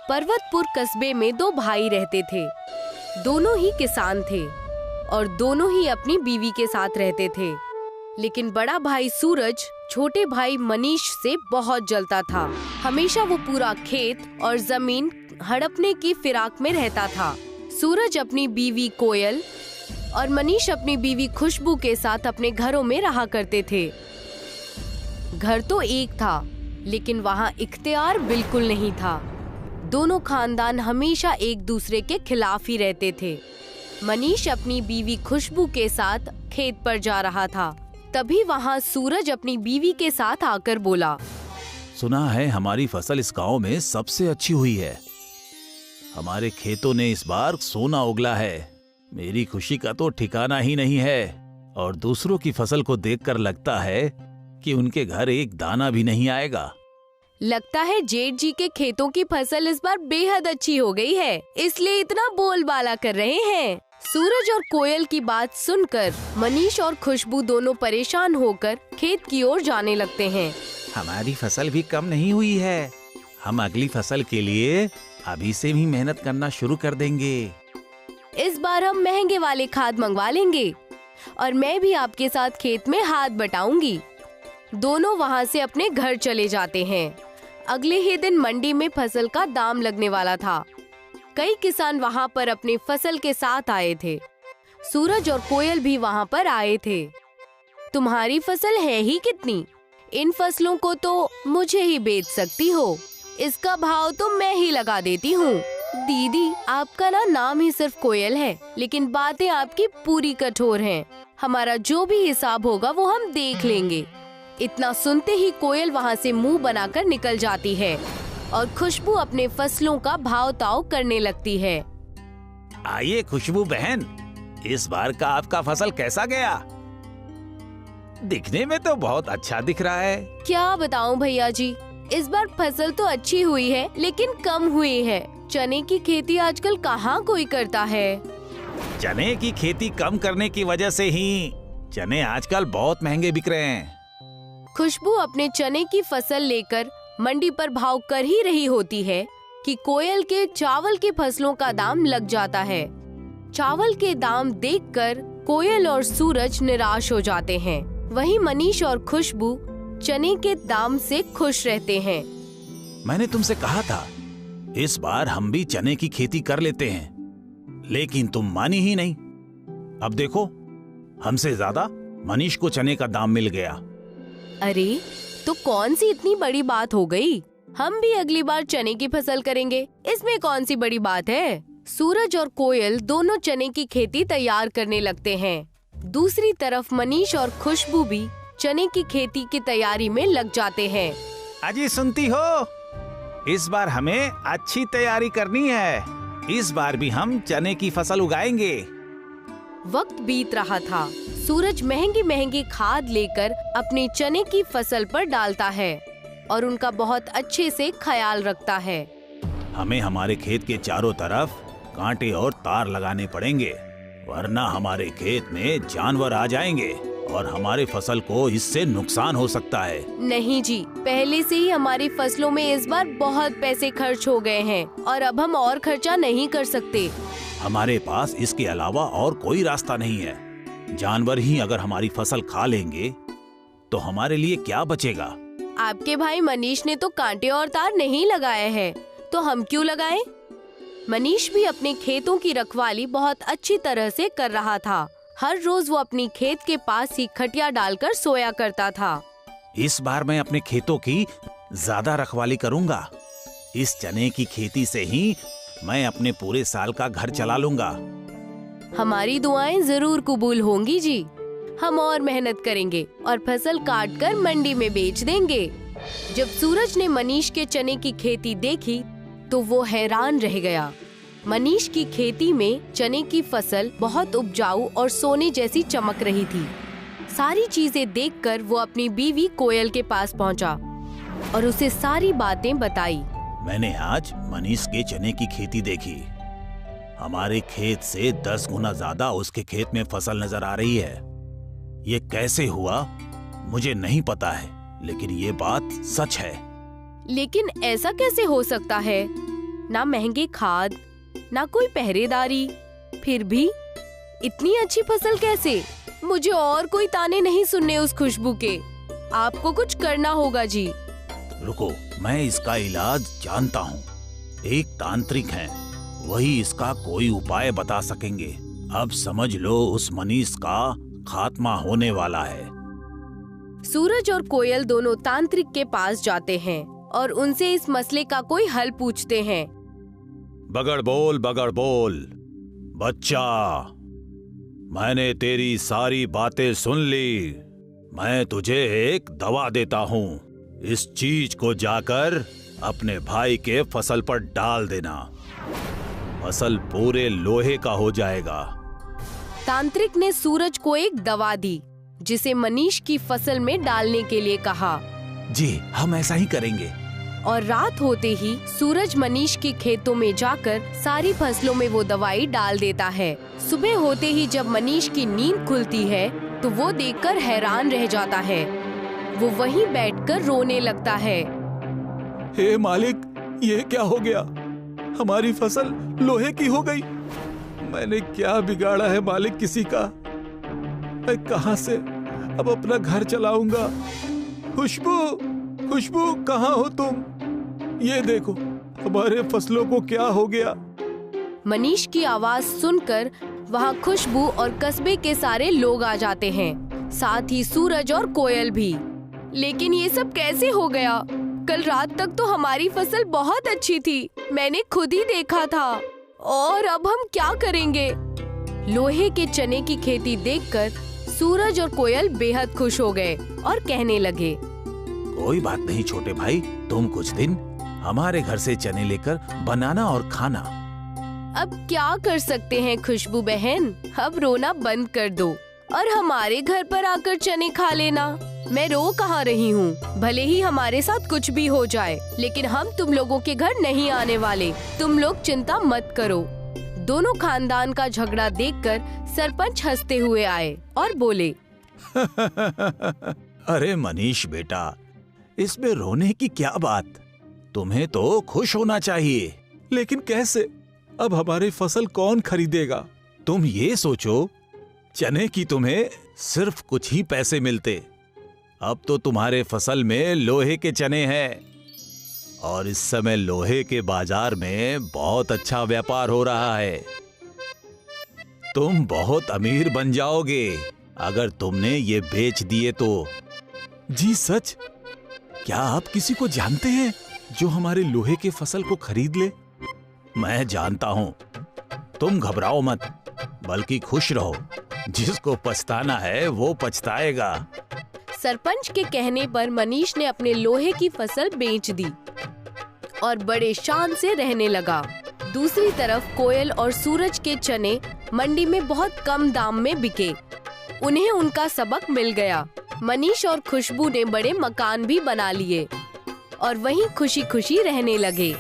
पर्वतपुर कस्बे में दो भाई रहते थे। दोनों ही किसान थे और दोनों ही अपनी बीवी के साथ रहते थे। लेकिन बड़ा भाई सूरज छोटे भाई मनीष से बहुत जलता था। हमेशा वो पूरा खेत और जमीन हड़पने की फिराक में रहता था। सूरज अपनी बीवी कोयल और मनीष अपनी बीवी खुशबू के साथ अपने घरों में रहा करते थे। घर तो एक था, लेकिन वहाँ इख्तियार बिल्कुल नहीं था। दोनों खानदान हमेशा एक दूसरे के खिलाफ ही रहते थे। मनीष अपनी बीवी खुशबू के साथ खेत पर जा रहा था। तभी वहाँ सूरज अपनी बीवी के साथ आकर बोला, सुना है हमारी फसल इस गांव में सबसे अच्छी हुई है। हमारे खेतों ने इस बार सोना उगला है। मेरी खुशी का तो ठिकाना ही नहीं है और दूसरों की फसल को देखकर लगता है कि उनके घर एक दाना भी नहीं आएगा। लगता है जेठ जी के खेतों की फसल इस बार बेहद अच्छी हो गई है, इसलिए इतना बोलबाला कर रहे हैं। सूरज और कोयल की बात सुनकर मनीष और खुशबू दोनों परेशान होकर खेत की ओर जाने लगते हैं। हमारी फसल भी कम नहीं हुई है। हम अगली फसल के लिए अभी से भी मेहनत करना शुरू कर देंगे। इस बार हम महंगे वाले खाद मंगवा लेंगे और मैं भी आपके साथ खेत में हाथ बटाऊंगी। दोनों वहाँ से अपने घर चले जाते हैं। अगले ही दिन मंडी में फसल का दाम लगने वाला था। कई किसान वहाँ पर अपनी फसल के साथ आए थे। सूरज और कोयल भी वहाँ पर आए थे। तुम्हारी फसल है ही कितनी? इन फसलों को तो मुझे ही बेच सकती हो। इसका भाव तो मैं ही लगा देती हूँ। दीदी, आपका नाम ही सिर्फ कोयल है, लेकिन बातें आपकी पूरी कठोर हैं। हमारा जो भी हिसाब होगा वो हम देख लेंगे। इतना सुनते ही कोयल वहाँ से मुंह बनाकर निकल जाती है और खुशबू अपने फसलों का भाव ताव करने लगती है। आइए खुशबू बहन, इस बार का आपका फसल कैसा गया? दिखने में तो बहुत अच्छा दिख रहा है। क्या बताऊं भैया जी, इस बार फसल तो अच्छी हुई है, लेकिन कम हुई है। चने की खेती आजकल कहाँ कोई करता है। चने की खेती कम करने की वजह से ही चने आजकल बहुत महंगे बिक रहे हैं। खुशबू अपने चने की फसल लेकर मंडी पर भाव कर ही रही होती है कि कोयल के चावल की फसलों का दाम लग जाता है। चावल के दाम देखकर कोयल और सूरज निराश हो जाते हैं। वहीं मनीष और खुशबू चने के दाम से खुश रहते हैं। मैंने तुमसे कहा था इस बार हम भी चने की खेती कर लेते हैं, लेकिन तुम मानी ही नहीं। अब देखो, हमसे ज्यादा मनीष को चने का दाम मिल गया। अरे, तो कौन सी इतनी बड़ी बात हो गई? हम भी अगली बार चने की फसल करेंगे, इसमें कौन सी बड़ी बात है। सूरज और कोयल दोनों चने की खेती तैयार करने लगते हैं। दूसरी तरफ मनीष और खुशबू भी चने की खेती की तैयारी में लग जाते हैं। अजी सुनती हो, इस बार हमें अच्छी तैयारी करनी है। इस बार भी हम चने की फसल उगाएंगे। वक्त बीत रहा था। सूरज महंगी महंगी खाद लेकर अपनी चने की फसल पर डालता है और उनका बहुत अच्छे से ख्याल रखता है। हमें हमारे खेत के चारों तरफ कांटे और तार लगाने पड़ेंगे, वरना हमारे खेत में जानवर आ जाएंगे और हमारे फसल को इससे नुकसान हो सकता है। नहीं जी, पहले से ही हमारी फसलों में इस बार बहुत पैसे खर्च हो गए हैं और अब हम और खर्चा नहीं कर सकते। हमारे पास इसके अलावा और कोई रास्ता नहीं है। जानवर ही अगर हमारी फसल खा लेंगे तो हमारे लिए क्या बचेगा? आपके भाई मनीष ने तो कांटे और तार नहीं लगाए हैं, तो हम क्यों लगाएं? मनीष भी अपने खेतों की रखवाली बहुत अच्छी तरह से कर रहा था। हर रोज वो अपनी खेत के पास ही खटिया डालकर सोया करता था। इस बार मैं अपने खेतों की ज्यादा रखवाली करूंगा। इस चने की खेती से ही मैं अपने पूरे साल का घर चला लूंगा। हमारी दुआएं जरूर कबूल होंगी जी। हम और मेहनत करेंगे और फसल काट कर मंडी में बेच देंगे। जब सूरज ने मनीष के चने की खेती देखी तो वो हैरान रह गया। मनीष की खेती में चने की फसल बहुत उपजाऊ और सोने जैसी चमक रही थी। सारी चीजें देखकर वो अपनी बीवी कोयल के पास पहुंचा और उसे सारी बातें बताई। मैंने आज मनीष के चने की खेती देखी। हमारे खेत से 10 गुना ज्यादा उसके खेत में फसल नजर आ रही है। ये कैसे हुआ मुझे नहीं पता है, लेकिन ये बात सच है। लेकिन ऐसा कैसे हो सकता है? ना महंगे खाद, ना कोई पहरेदारी। फिर भी इतनी अच्छी फसल कैसे? मुझे और कोई ताने नहीं सुनने उस खुशबू के। आपको कुछ करना होगा जी। रुको, मैं इसका इलाज जानता हूँ। एक तांत्रिक हैं, वही इसका कोई उपाय बता सकेंगे। अब समझ लो, उस मनीष का खात्मा होने वाला है। सूरज और कोयल दोनों तांत्रिक के पास जाते हैं और उनसे इस मसले का कोई हल पूछते हैं। बगड़ बोल बच्चा, मैंने तेरी सारी बातें सुन ली। मैं तुझे एक दवा देता हूँ। इस चीज को जाकर अपने भाई के फसल पर डाल देना। फसल पूरे लोहे का हो जाएगा। तांत्रिक ने सूरज को एक दवा दी, जिसे मनीष की फसल में डालने के लिए कहा। जी, हम ऐसा ही करेंगे। और रात होते ही सूरज मनीष के खेतों में जाकर सारी फसलों में वो दवाई डाल देता है। सुबह होते ही जब मनीष की नींद खुलती है तो वो देखकर हैरान रह जाता है। वो वहीं बैठकर रोने लगता है। हे मालिक, ये क्या हो गया? हमारी फसल लोहे की हो गई। मैंने क्या बिगाड़ा है मालिक किसी का? मैं कहां से अब अपना घर चलाऊंगा? खुशबू, कहाँ हो तुम? ये देखो, हमारे फसलों को क्या हो गया? मनीष की आवाज सुनकर वहाँ खुशबू और कस्बे के सारे लोग आ जाते हैं, साथ ही सूरज और कोयल भी। लेकिन ये सब कैसे हो गया? कल रात तक तो हमारी फसल बहुत अच्छी थी, मैंने खुद ही देखा था। और अब हम क्या करेंगे? लोहे के चने की खेती देखकर सूरज और कोयल बेहद खुश हो गए और कहने लगे, कोई बात नहीं छोटे भाई, तुम कुछ दिन हमारे घर से चने लेकर बनाना और खाना। अब क्या कर सकते हैं खुशबू बहन, अब रोना बंद कर दो और हमारे घर पर आकर चने खा लेना। मैं रो कहाँ रही हूँ, भले ही हमारे साथ कुछ भी हो जाए, लेकिन हम तुम लोगों के घर नहीं आने वाले। तुम लोग चिंता मत करो। दोनों खानदान का झगड़ा देखकर सरपंच हंसते हुए आए और बोले, अरे मनीष बेटा, इसमें रोने की क्या बात? तुम्हें तो खुश होना चाहिए। लेकिन कैसे? अब हमारी फसल कौन खरीदेगा? तुम ये सोचो, चने की तुम्हें सिर्फ कुछ ही पैसे मिलते, अब तो तुम्हारे फसल में लोहे के चने हैं और इस समय लोहे के बाजार में बहुत अच्छा व्यापार हो रहा है। तुम बहुत अमीर बन जाओगे अगर तुमने ये बेच दिए तो। जी सच? क्या आप किसी को जानते हैं जो हमारे लोहे के फसल को खरीद ले? मैं जानता हूं। तुम घबराओ मत, बल्कि खुश रहो। जिसको पछताना है वो पछताएगा। सरपंच के कहने पर मनीष ने अपने लोहे की फसल बेच दी और बड़े शान से रहने लगा। दूसरी तरफ कोयल और सूरज के चने मंडी में बहुत कम दाम में बिके। उन्हें उनका सबक मिल गया। मनीष और खुशबू ने बड़े मकान भी बना लिए और वहीं खुशी खुशी रहने लगे।